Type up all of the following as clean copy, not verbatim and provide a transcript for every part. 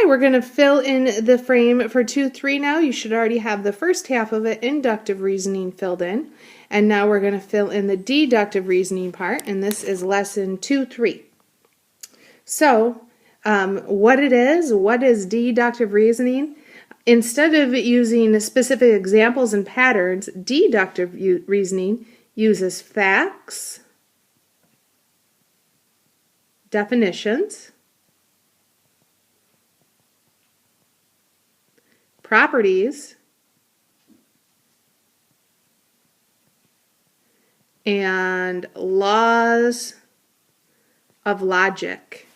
Okay, we're going to fill in the frame for 2-3 now. You should already have the first half of it, inductive reasoning, filled in. And now we're going to fill in the deductive reasoning part, and this is lesson 2-3. So, what is deductive reasoning? Instead of using specific examples and patterns, deductive reasoning uses facts, definitions, properties, and laws of logic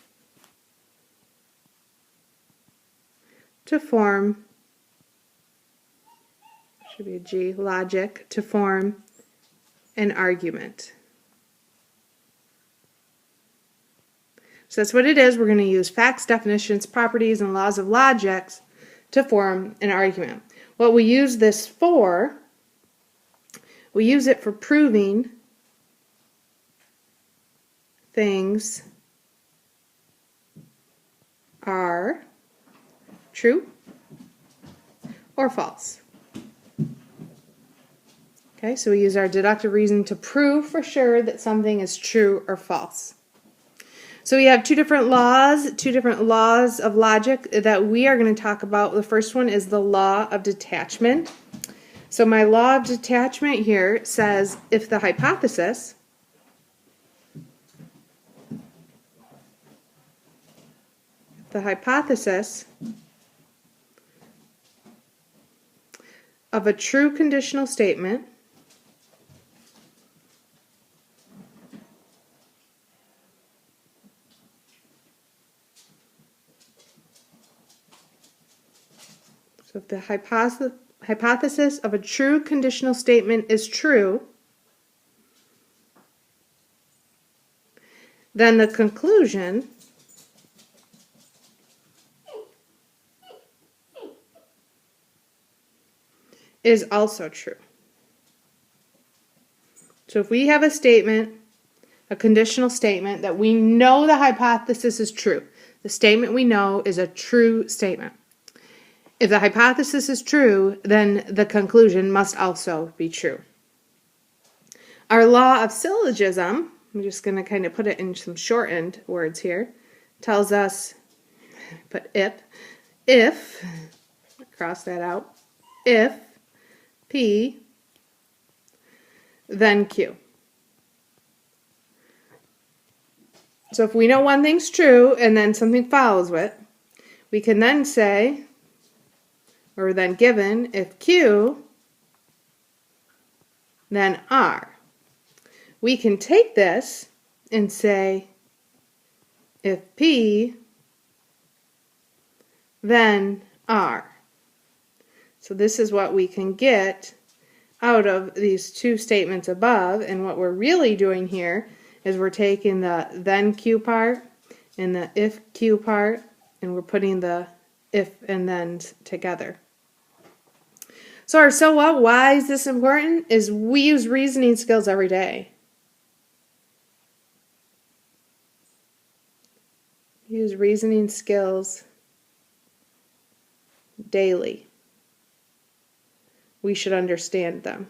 to form, should be a G, logic, to form an argument. So that's what it is. We're going to use facts, definitions, properties, and laws of logic to form an argument. What we use this for, we use it for proving things are true or false. Okay, so we use our deductive reasoning to prove for sure that something is true or false. So we have two different laws of logic that we are going to talk about. The first one is the law of detachment. So my law of detachment here says if the hypothesis of a true conditional statement so if the hypothesis of a true conditional statement is true, then the conclusion is also true. So if we have a statement, a conditional statement, that we know the hypothesis is true, the statement we know is a true statement. If the hypothesis is true, then the conclusion must also be true. Our law of syllogism, I'm just going to kind of put it in some shortened words here, tells us, put if, cross that out, if P, then Q. So if we know one thing's true and then something follows it, we can then say, or then given, if Q, then R. We can take this and say, if P, then R. So this is what we can get out of these two statements above, and what we're really doing here is we're taking the then Q part and the if Q part, and we're putting the if and thens together. So what? Why is this important? Is we use reasoning skills every day. We use reasoning skills daily. We should understand them.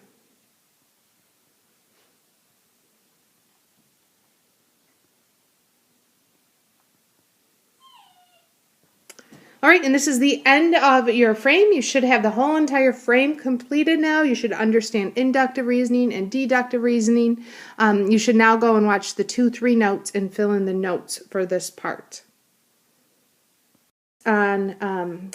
All right, and this is the end of your frame. You should have the whole entire frame completed now. You should understand inductive reasoning and deductive reasoning. You should now go and watch the 2-3 notes and fill in the notes for this part. On